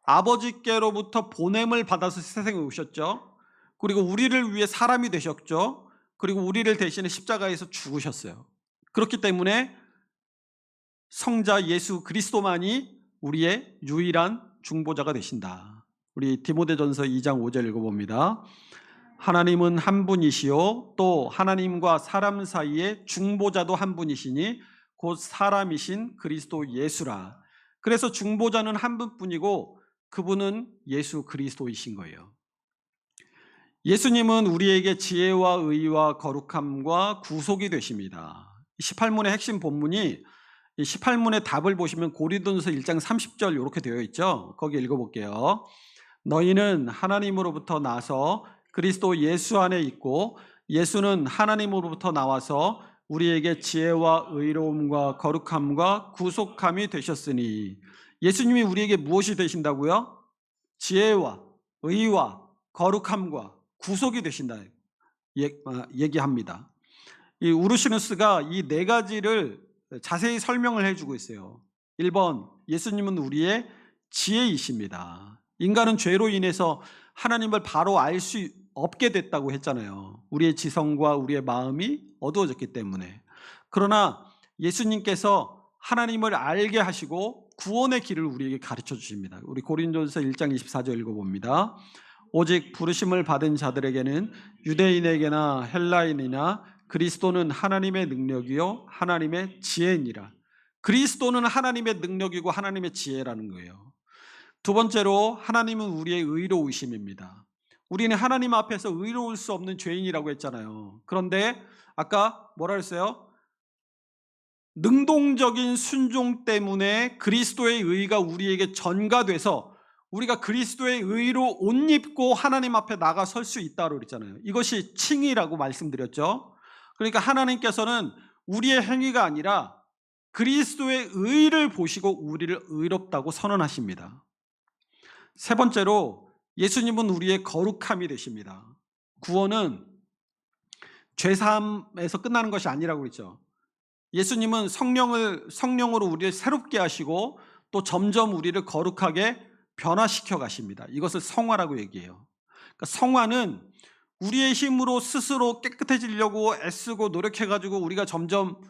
아버지께로부터 보냄을 받아서 세상에 오셨죠. 그리고 우리를 위해 사람이 되셨죠. 그리고 우리를 대신해 십자가에서 죽으셨어요. 그렇기 때문에 성자 예수 그리스도만이 우리의 유일한 중보자가 되신다. 우리 디모데전서 2장 5절 읽어봅니다. 하나님은 한 분이시요 또 하나님과 사람 사이에 중보자도 한 분이시니 곧 사람이신 그리스도 예수라. 그래서 중보자는 한 분뿐이고 그분은 예수 그리스도이신 거예요. 예수님은 우리에게 지혜와 의와 거룩함과 구속이 되십니다. 18문의 핵심 본문이 이 18문의 답을 보시면 고린도전서 1장 30절 이렇게 되어 있죠. 거기 읽어볼게요. 너희는 하나님으로부터 나서 그리스도 예수 안에 있고 예수는 하나님으로부터 나와서 우리에게 지혜와 의로움과 거룩함과 구속함이 되셨으니. 예수님이 우리에게 무엇이 되신다고요? 지혜와 의와 거룩함과 구속이 되신다 얘기합니다. 이 우르시누스가 이 네 가지를 자세히 설명을 해주고 있어요. 1번, 예수님은 우리의 지혜이십니다. 인간은 죄로 인해서 하나님을 바로 알 수 없게 됐다고 했잖아요. 우리의 지성과 우리의 마음이 어두워졌기 때문에. 그러나 예수님께서 하나님을 알게 하시고 구원의 길을 우리에게 가르쳐 주십니다. 우리 고린도전서 1장 24절 읽어봅니다. 오직 부르심을 받은 자들에게는 유대인에게나 헬라인이나 그리스도는 하나님의 능력이요 하나님의 지혜니라. 그리스도는 하나님의 능력이고 하나님의 지혜라는 거예요. 두 번째로 하나님은 우리의 의로우심입니다. 우리는 하나님 앞에서 의로울 수 없는 죄인이라고 했잖아요. 그런데 아까 뭐라 그랬어요? 능동적인 순종 때문에 그리스도의 의가 우리에게 전가돼서 우리가 그리스도의 의로 옷 입고 하나님 앞에 나가 설 수 있다고 그랬잖아요. 이것이 칭의라고 말씀드렸죠. 그러니까 하나님께서는 우리의 행위가 아니라 그리스도의 의를 보시고 우리를 의롭다고 선언하십니다. 세 번째로 예수님은 우리의 거룩함이 되십니다. 구원은 죄사함에서 끝나는 것이 아니라고 그랬죠. 예수님은 성령으로 우리를 새롭게 하시고 또 점점 우리를 거룩하게 변화시켜 가십니다. 이것을 성화라고 얘기해요. 그러니까 성화는 우리의 힘으로 스스로 깨끗해지려고 애쓰고 노력해가지고 우리가 점점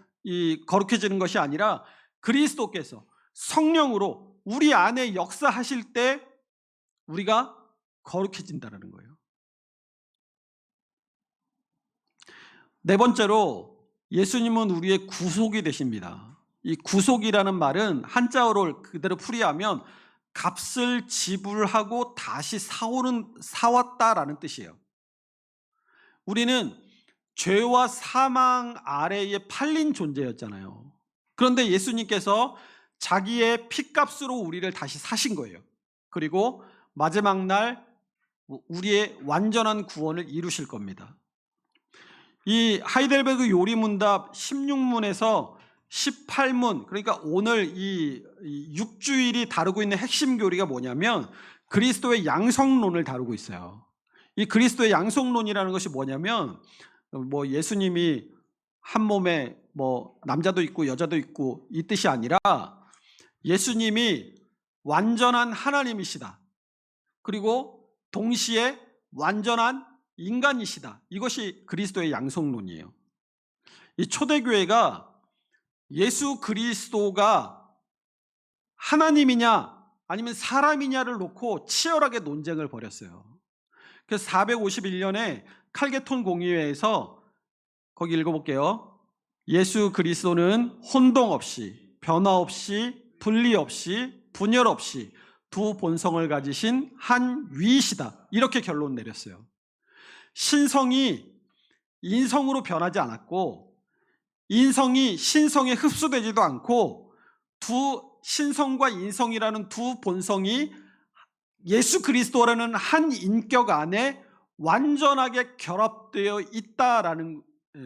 거룩해지는 것이 아니라 그리스도께서 성령으로 우리 안에 역사하실 때 우리가 거룩해진다는 거예요. 네 번째로 예수님은 우리의 구속이 되십니다. 이 구속이라는 말은 한자어로 그대로 풀이하면 값을 지불하고 다시 사왔다라는 뜻이에요. 우리는 죄와 사망 아래에 팔린 존재였잖아요. 그런데 예수님께서 자기의 피값으로 우리를 다시 사신 거예요. 그리고 마지막 날 우리의 완전한 구원을 이루실 겁니다. 이 하이델베르그 요리문답 16문에서 18문, 그러니까 오늘 이 6주일이 다루고 있는 핵심 교리가 뭐냐면 그리스도의 양성론을 다루고 있어요. 이 그리스도의 양성론이라는 것이 뭐냐면 뭐 예수님이 한 몸에 뭐 남자도 있고 여자도 있고 이 뜻이 아니라 예수님이 완전한 하나님이시다. 그리고 동시에 완전한 인간이시다. 이것이 그리스도의 양성론이에요. 이 초대교회가 예수 그리스도가 하나님이냐 아니면 사람이냐를 놓고 치열하게 논쟁을 벌였어요. 그래서 451년에 칼게톤 공의회에서 거기 읽어볼게요. 예수 그리스도는 혼동 없이, 변화 없이, 분리 없이, 분열 없이 두 본성을 가지신 한 위이시다. 이렇게 결론 내렸어요. 신성이 인성으로 변하지 않았고 인성이 신성에 흡수되지도 않고 두 신성과 인성이라는 두 본성이 예수 그리스도라는 한 인격 안에 완전하게 결합되어 있다라는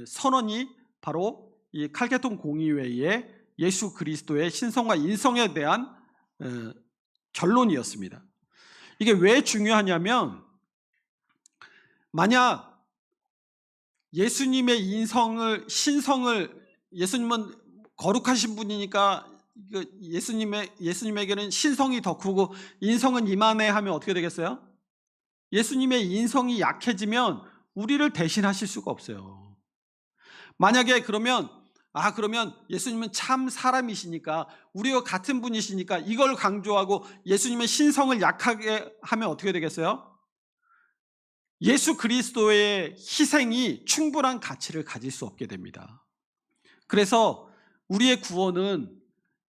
선언이 바로 이 칼게톤 공의회의 예수 그리스도의 신성과 인성에 대한 결론이었습니다. 이게 왜 중요하냐면 만약 예수님의 신성을 예수님은 거룩하신 분이니까 예수님에게는 신성이 더 크고 인성은 이만해 하면 어떻게 되겠어요? 예수님의 인성이 약해지면 우리를 대신하실 수가 없어요. 만약에 그러면 예수님은 참 사람이시니까 우리와 같은 분이시니까 이걸 강조하고 예수님의 신성을 약하게 하면 어떻게 되겠어요? 예수 그리스도의 희생이 충분한 가치를 가질 수 없게 됩니다. 그래서 우리의 구원은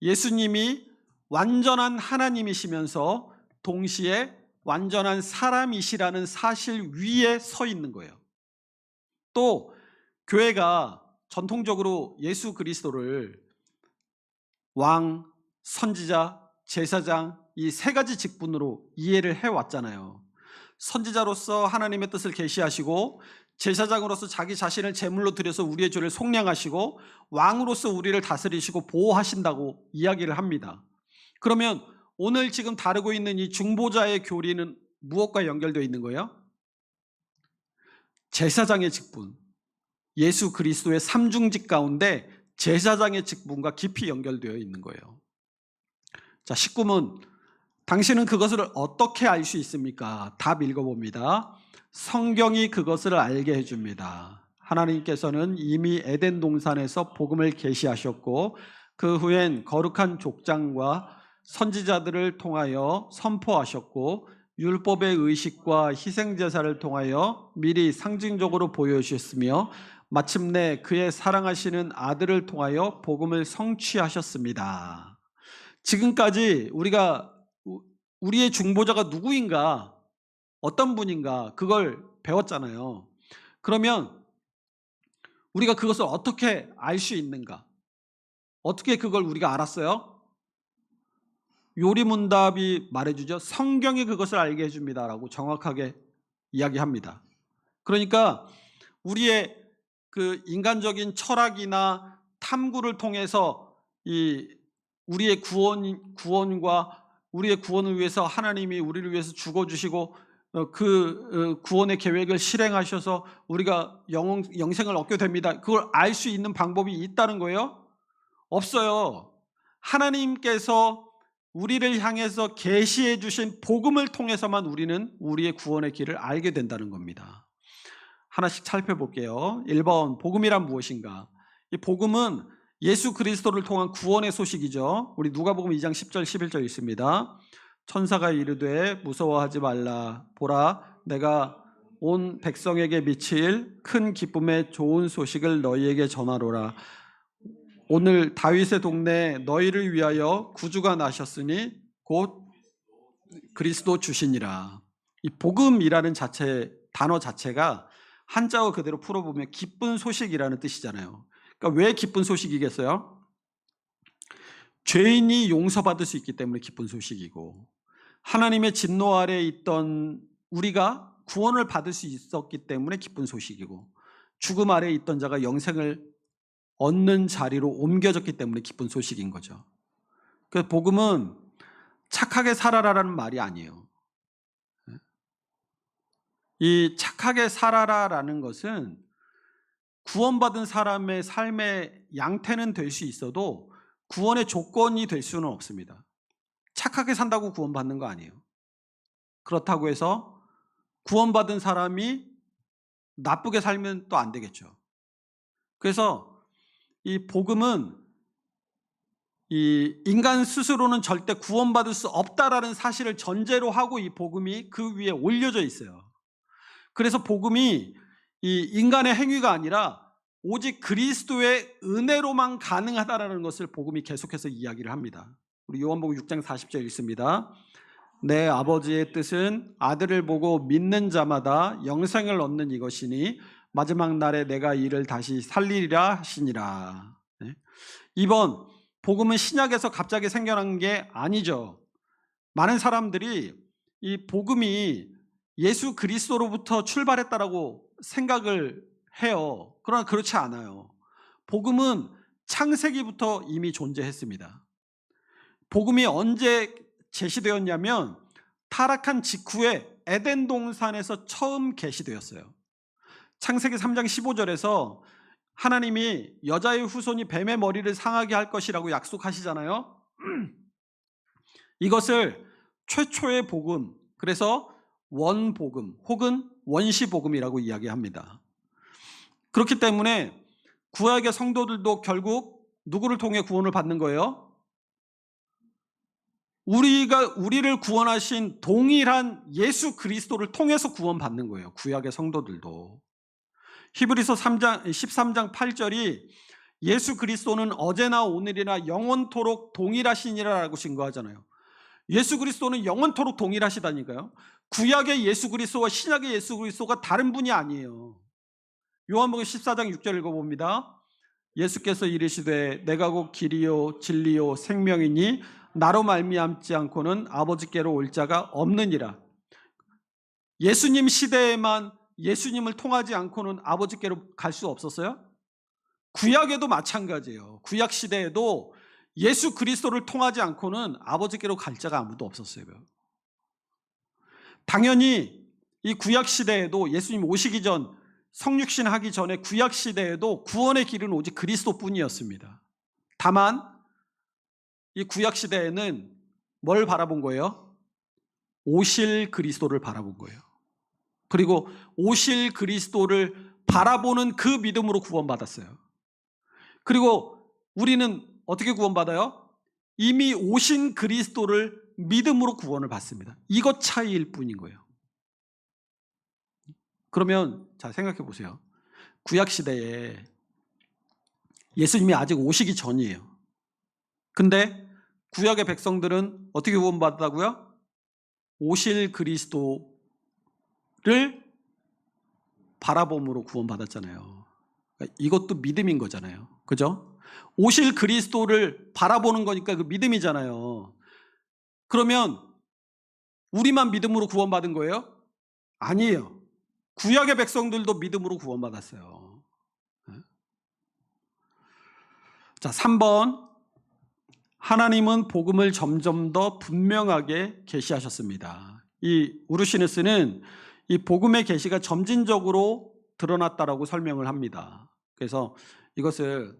예수님이 완전한 하나님이시면서 동시에 완전한 사람이시라는 사실 위에 서 있는 거예요. 또 교회가 전통적으로 예수 그리스도를 왕, 선지자, 제사장 이 세 가지 직분으로 이해를 해왔잖아요. 선지자로서 하나님의 뜻을 계시하시고 제사장으로서 자기 자신을 제물로 드려서 우리의 죄를 속량하시고 왕으로서 우리를 다스리시고 보호하신다고 이야기를 합니다. 그러면 오늘 지금 다루고 있는 이 중보자의 교리는 무엇과 연결되어 있는 거예요? 제사장의 직분, 예수 그리스도의 삼중직 가운데 제사장의 직분과 깊이 연결되어 있는 거예요. 자, 19문, 당신은 그것을 어떻게 알 수 있습니까? 답 읽어봅니다. 성경이 그것을 알게 해줍니다. 하나님께서는 이미 에덴 동산에서 복음을 계시하셨고 그 후엔 거룩한 족장과 선지자들을 통하여 선포하셨고 율법의 의식과 희생제사를 통하여 미리 상징적으로 보여주셨으며 마침내 그의 사랑하시는 아들을 통하여 복음을 성취하셨습니다. 지금까지 우리의 중보자가 누구인가, 어떤 분인가 그걸 배웠잖아요. 그러면 우리가 그것을 어떻게 알 수 있는가? 어떻게 그걸 우리가 알았어요? 요리문답이 말해주죠. 성경이 그것을 알게 해줍니다라고 정확하게 이야기합니다. 그러니까 우리의 그 인간적인 철학이나 탐구를 통해서 우리의 구원과 우리의 구원을 위해서 하나님이 우리를 위해서 죽어주시고 그 구원의 계획을 실행하셔서 우리가 영생을 얻게 됩니다. 그걸 알 수 있는 방법이 있다는 거예요? 없어요. 하나님께서 우리를 향해서 계시해 주신 복음을 통해서만 우리는 우리의 구원의 길을 알게 된다는 겁니다. 하나씩 살펴볼게요. 1번, 복음이란 무엇인가? 이 복음은 예수 그리스도를 통한 구원의 소식이죠. 우리 누가복음 2장 10절 11절 있습니다. 천사가 이르되 무서워하지 말라. 보라, 내가 온 백성에게 미칠 큰 기쁨의 좋은 소식을 너희에게 전하노라. 오늘 다윗의 동네에 너희를 위하여 구주가 나셨으니 곧 그리스도 주시니라. 이 복음이라는 단어 자체가 한자어 그대로 풀어보면 기쁜 소식이라는 뜻이잖아요. 그러니까 왜 기쁜 소식이겠어요? 죄인이 용서받을 수 있기 때문에 기쁜 소식이고, 하나님의 진노 아래에 있던 우리가 구원을 받을 수 있었기 때문에 기쁜 소식이고, 죽음 아래에 있던 자가 영생을 얻는 자리로 옮겨졌기 때문에 기쁜 소식인 거죠. 그래서 복음은 착하게 살아라라는 말이 아니에요. 이 착하게 살아라라는 것은 구원받은 사람의 삶의 양태는 될 수 있어도 구원의 조건이 될 수는 없습니다. 착하게 산다고 구원받는 거 아니에요. 그렇다고 해서 구원받은 사람이 나쁘게 살면 또 안 되겠죠. 그래서 이 복음은 이 인간 스스로는 절대 구원받을 수 없다라는 사실을 전제로 하고 이 복음이 그 위에 올려져 있어요. 그래서 복음이 이 인간의 행위가 아니라 오직 그리스도의 은혜로만 가능하다라는 것을 복음이 계속해서 이야기를 합니다. 우리 요한복음 6장 40절 읽습니다. 내 아버지의 뜻은 아들을 보고 믿는 자마다 영생을 얻는 이것이니 마지막 날에 내가 이를 다시 살리리라 하시니라. 이번 복음은 신약에서 갑자기 생겨난 게 아니죠. 많은 사람들이 이 복음이 예수 그리스도로부터 출발했다라고 생각을 해요. 그러나 그렇지 않아요. 복음은 창세기부터 이미 존재했습니다. 복음이 언제 제시되었냐면 타락한 직후에 에덴 동산에서 처음 계시되었어요. 창세기 3장 15절에서 하나님이 여자의 후손이 뱀의 머리를 상하게 할 것이라고 약속하시잖아요. 이것을 최초의 복음, 그래서 원복음 혹은 원시복음이라고 이야기합니다. 그렇기 때문에 구약의 성도들도 결국 누구를 통해 구원을 받는 거예요? 우리를 구원하신 동일한 예수 그리스도를 통해서 구원받는 거예요. 구약의 성도들도. 히브리서 13장 8절이 예수 그리스도는 어제나 오늘이나 영원토록 동일하시니라라고 증거하잖아요. 예수 그리스도는 영원토록 동일하시다니까요. 구약의 예수 그리스도와 신약의 예수 그리스도가 다른 분이 아니에요. 요한복음 14장 6절 읽어봅니다. 예수께서 이르시되 내가 곧 길이요 진리요 생명이니 나로 말미암지 않고는 아버지께로 올 자가 없느니라. 예수님 시대에만 예수님을 통하지 않고는 아버지께로 갈 수 없었어요? 구약에도 마찬가지예요. 구약 시대에도 예수 그리스도를 통하지 않고는 아버지께로 갈 자가 아무도 없었어요. 당연히 이 구약 시대에도 예수님 오시기 전 성육신 하기 전에 구약 시대에도 구원의 길은 오직 그리스도뿐이었습니다. 다만 이 구약 시대에는 뭘 바라본 거예요? 오실 그리스도를 바라본 거예요. 그리고 오실 그리스도를 바라보는 그 믿음으로 구원받았어요. 그리고 우리는 어떻게 구원받아요? 이미 오신 그리스도를 믿음으로 구원을 받습니다. 이것 차이일 뿐인 거예요. 그러면 자 생각해 보세요. 구약 시대에 예수님이 아직 오시기 전이에요. 근데 구약의 백성들은 어떻게 구원받았다고요? 오실 그리스도를 바라봄으로 구원받았잖아요. 그러니까 이것도 믿음인 거잖아요. 그죠? 오실 그리스도를 바라보는 거니까 그 믿음이잖아요. 그러면 우리만 믿음으로 구원받은 거예요? 아니에요. 구약의 백성들도 믿음으로 구원받았어요. 자, 3번. 하나님은 복음을 점점 더 분명하게 계시하셨습니다. 이 우르시누스는 이 복음의 계시가 점진적으로 드러났다라고 설명을 합니다. 그래서 이것을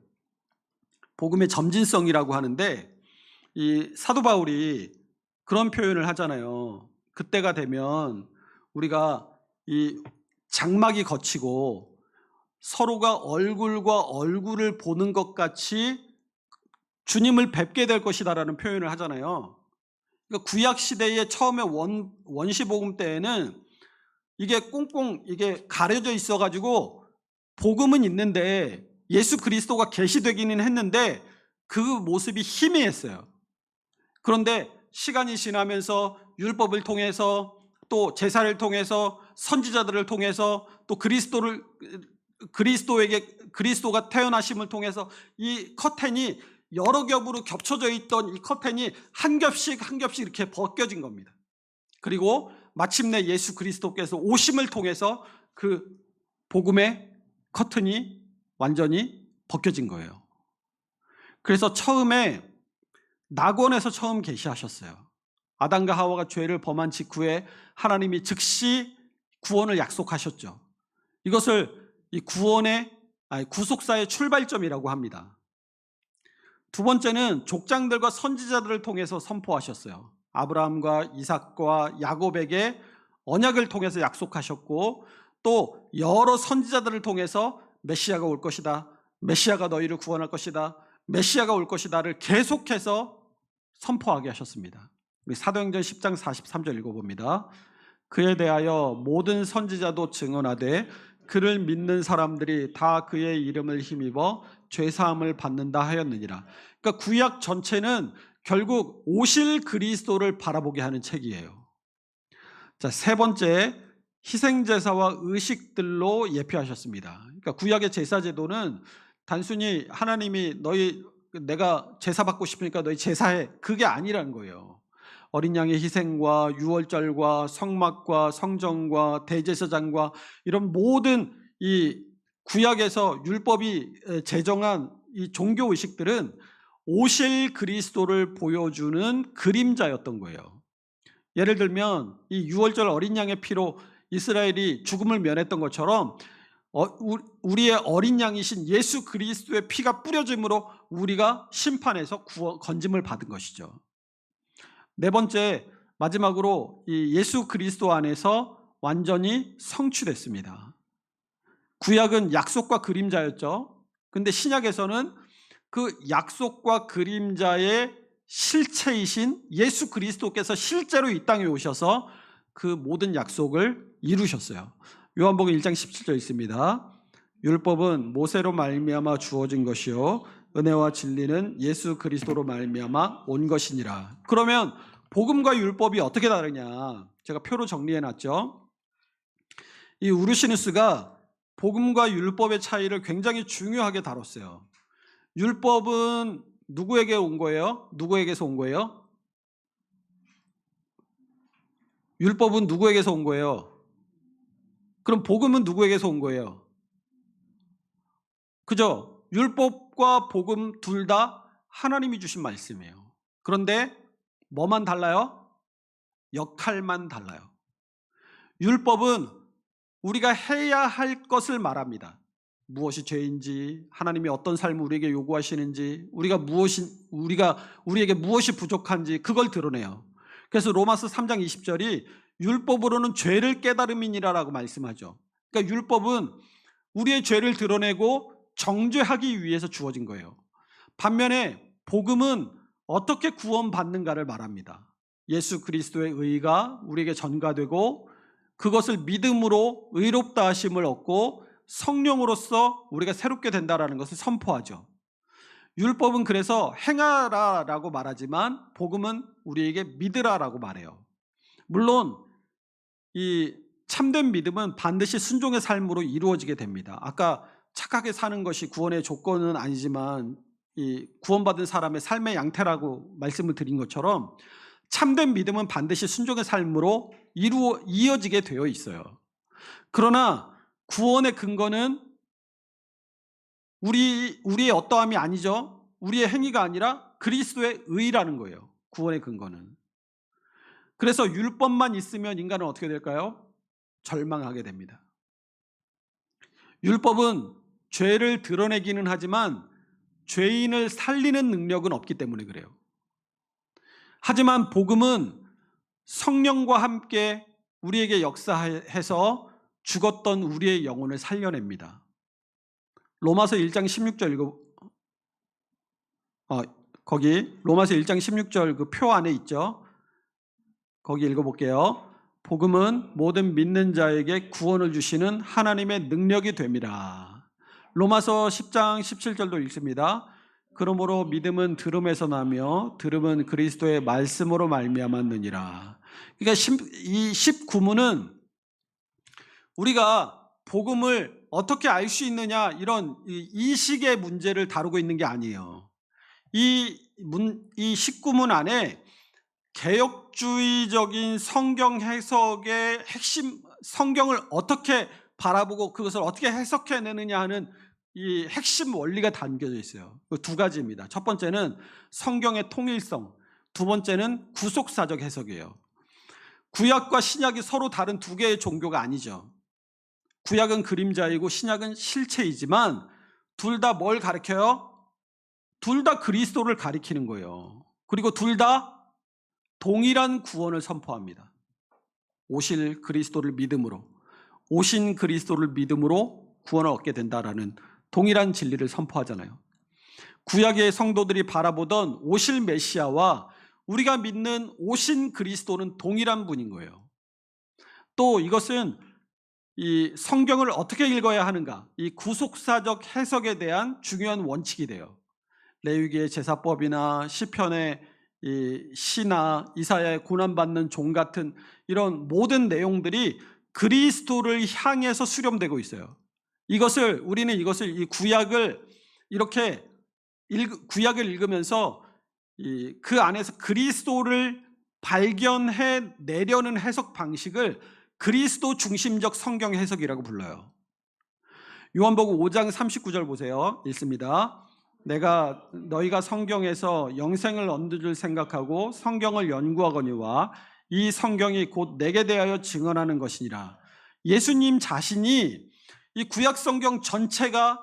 복음의 점진성이라고 하는데 이 사도 바울이 그런 표현을 하잖아요. 그때가 되면 우리가 이 장막이 걷히고 서로가 얼굴과 얼굴을 보는 것 같이 주님을 뵙게 될 것이다라는 표현을 하잖아요. 그러니까 구약 시대에 처음에 원시복음 때에는 이게 꽁꽁 이게 가려져 있어가지고 복음은 있는데 예수 그리스도가 계시되기는 했는데 그 모습이 희미했어요. 그런데 시간이 지나면서 율법을 통해서 또 제사를 통해서 선지자들을 통해서 또 그리스도가 태어나심을 통해서 이 커튼이 여러 겹으로 겹쳐져 있던 이 커튼이 한 겹씩 한 겹씩 이렇게 벗겨진 겁니다. 그리고 마침내 예수 그리스도께서 오심을 통해서 그 복음의 커튼이 완전히 벗겨진 거예요. 그래서 처음에 낙원에서 처음 계시하셨어요. 아담과 하와가 죄를 범한 직후에 하나님이 즉시 구원을 약속하셨죠. 이것을 이 구속사의 출발점이라고 합니다. 두 번째는 족장들과 선지자들을 통해서 선포하셨어요. 아브라함과 이삭과 야곱에게 언약을 통해서 약속하셨고, 또 여러 선지자들을 통해서 메시아가 올 것이다, 메시아가 너희를 구원할 것이다, 메시아가 올 것이다를 계속해서 선포하게 하셨습니다. 우리 사도행전 10장 43절 읽어봅니다. 그에 대하여 모든 선지자도 증언하되 그를 믿는 사람들이 다 그의 이름을 힘입어 죄사함을 받는다 하였느니라. 그러니까 구약 전체는 결국 오실 그리스도를 바라보게 하는 책이에요. 자, 세 번째, 희생제사와 의식들로 예표하셨습니다. 그러니까 구약의 제사제도는 단순히 하나님이 내가 제사 받고 싶으니까 너희 제사해, 그게 아니라는 거예요. 어린 양의 희생과 유월절과 성막과 성전과 대제사장과 이런 모든 이 구약에서 율법이 제정한 이 종교 의식들은 오실 그리스도를 보여주는 그림자였던 거예요. 예를 들면 이 유월절 어린 양의 피로 이스라엘이 죽음을 면했던 것처럼 우리의 어린 양이신 예수 그리스도의 피가 뿌려짐으로 우리가 심판에서 건짐을 받은 것이죠. 네 번째, 마지막으로 이 예수 그리스도 안에서 완전히 성취됐습니다. 구약은 약속과 그림자였죠. 근데 신약에서는 그 약속과 그림자의 실체이신 예수 그리스도께서 실제로 이 땅에 오셔서 그 모든 약속을 이루셨어요. 요한복음 1장 17절 있습니다. 율법은 모세로 말미암아 주어진 것이요 은혜와 진리는 예수 그리스도로 말미암아 온 것이니라. 그러면 복음과 율법이 어떻게 다르냐? 제가 표로 정리해 놨죠. 이 우르시누스가 복음과 율법의 차이를 굉장히 중요하게 다뤘어요. 율법은 누구에게 온 거예요? 누구에게서 온 거예요? 율법은 누구에게서 온 거예요? 그럼 복음은 누구에게서 온 거예요? 그죠? 율법과 복음 둘 다 하나님이 주신 말씀이에요. 그런데 뭐만 달라요? 역할만 달라요. 율법은 우리가 해야 할 것을 말합니다. 무엇이 죄인지, 하나님이 어떤 삶을 우리에게 요구하시는지, 우리에게 무엇이 부족한지 그걸 드러내요. 그래서 로마서 3장 20절이 율법으로는 죄를 깨달음이니라라고 말씀하죠. 그러니까 율법은 우리의 죄를 드러내고 정죄하기 위해서 주어진 거예요. 반면에 복음은 어떻게 구원받는가를 말합니다. 예수 그리스도의 의가 우리에게 전가되고 그것을 믿음으로 의롭다 하심을 얻고 성령으로서 우리가 새롭게 된다라는 것을 선포하죠. 율법은 그래서 행하라라고 말하지만 복음은 우리에게 믿으라라고 말해요. 물론 이 참된 믿음은 반드시 순종의 삶으로 이루어지게 됩니다. 아까 착하게 사는 것이 구원의 조건은 아니지만 이 구원받은 사람의 삶의 양태라고 말씀을 드린 것처럼 참된 믿음은 반드시 순종의 삶으로 이어지게 되어 있어요. 그러나 구원의 근거는 우리의 어떠함이 아니죠. 우리의 행위가 아니라 그리스도의 의라는 거예요. 구원의 근거는. 그래서 율법만 있으면 인간은 어떻게 될까요? 절망하게 됩니다. 율법은 죄를 드러내기는 하지만 죄인을 살리는 능력은 없기 때문에 그래요. 하지만 복음은 성령과 함께 우리에게 역사해서 죽었던 우리의 영혼을 살려냅니다. 로마서 1장 16절 거기 로마서 1장 16절 그 표 안에 있죠. 거기 읽어볼게요. 복음은 모든 믿는 자에게 구원을 주시는 하나님의 능력이 됩니다. 로마서 10장 17절도 읽습니다. 그러므로 믿음은 들음에서 나며 들음은 그리스도의 말씀으로 말미암았느니라. 그러니까 이 19문은 우리가 복음을 어떻게 알 수 있느냐 이런 이식의 문제를 다루고 있는 게 아니에요. 이 19문 안에 개혁주의적인 성경 해석의 핵심, 성경을 어떻게 바라보고 그것을 어떻게 해석해내느냐 하는 이 핵심 원리가 담겨져 있어요. 그 두 가지입니다. 첫 번째는 성경의 통일성, 두 번째는 구속사적 해석이에요. 구약과 신약이 서로 다른 두 개의 종교가 아니죠. 구약은 그림자이고 신약은 실체이지만 둘 다 뭘 가리켜요? 둘 다 그리스도를 가리키는 거예요. 그리고 둘 다 동일한 구원을 선포합니다. 오실 그리스도를 믿음으로, 오신 그리스도를 믿음으로 구원을 얻게 된다라는 동일한 진리를 선포하잖아요. 구약의 성도들이 바라보던 오실 메시아와 우리가 믿는 오신 그리스도는 동일한 분인 거예요. 또 이것은 이 성경을 어떻게 읽어야 하는가, 이 구속사적 해석에 대한 중요한 원칙이 돼요. 레위기의 제사법이나 시편의 이 시나 이사야의 고난받는 종 같은 이런 모든 내용들이 그리스도를 향해서 수렴되고 있어요. 우리는 이것을 이 구약을 이렇게 구약을 읽으면서 그 안에서 그리스도를 발견해 내려는 해석 방식을 그리스도 중심적 성경 해석이라고 불러요. 요한복음 5장 39절 보세요. 읽습니다. 너희가 성경에서 영생을 얻을 생각하고 성경을 연구하거니와 이 성경이 곧 내게 대하여 증언하는 것이니라. 예수님 자신이 이 구약 성경 전체가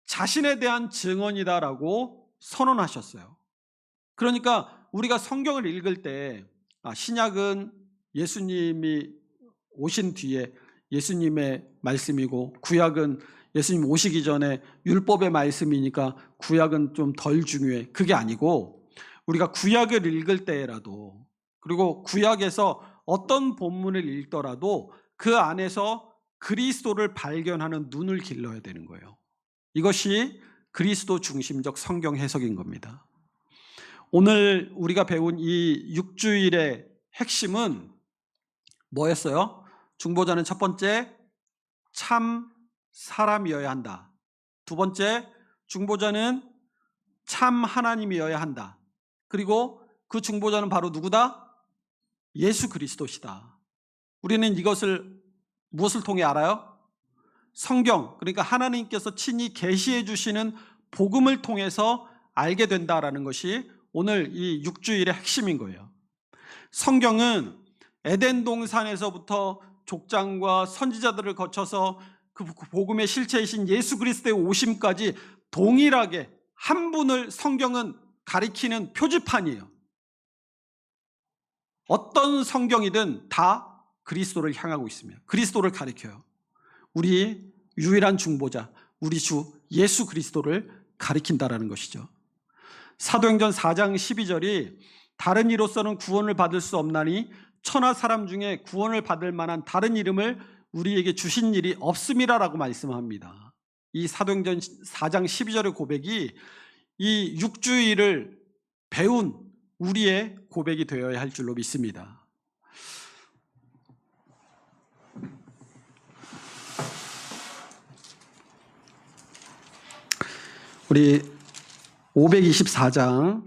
자신에 대한 증언이다라고 선언하셨어요. 그러니까 우리가 성경을 읽을 때 신약은 예수님이 오신 뒤에 예수님의 말씀이고 구약은 예수님 오시기 전에 율법의 말씀이니까 구약은 좀 덜 중요해. 그게 아니고 우리가 구약을 읽을 때라도, 그리고 구약에서 어떤 본문을 읽더라도 그 안에서 그리스도를 발견하는 눈을 길러야 되는 거예요. 이것이 그리스도 중심적 성경 해석인 겁니다. 오늘 우리가 배운 이 6주일의 핵심은 뭐였어요? 중보자는 첫 번째, 참 사람이어야 한다. 두 번째, 중보자는 참 하나님이어야 한다. 그리고 그 중보자는 바로 누구다? 예수 그리스도시다. 우리는 이것을 무엇을 통해 알아요? 성경, 그러니까 하나님께서 친히 계시해 주시는 복음을 통해서 알게 된다라는 것이 오늘 이 6주일의 핵심인 거예요. 성경은 에덴 동산에서부터 족장과 선지자들을 거쳐서 그 복음의 실체이신 예수 그리스도의 오심까지 동일하게 한 분을 성경은 가리키는 표지판이에요. 어떤 성경이든 다 그리스도를 향하고 있습니다. 그리스도를 가리켜요. 우리 유일한 중보자, 우리 주 예수 그리스도를 가리킨다라는 것이죠. 사도행전 4장 12절이 다른 이로서는 구원을 받을 수 없나니 천하 사람 중에 구원을 받을 만한 다른 이름을 우리에게 주신 일이 없음이라라고 말씀합니다. 이 사도행전 4장 12절의 고백이 이 6주일을 배운 우리의 고백이 되어야 할 줄로 믿습니다. 우리 524장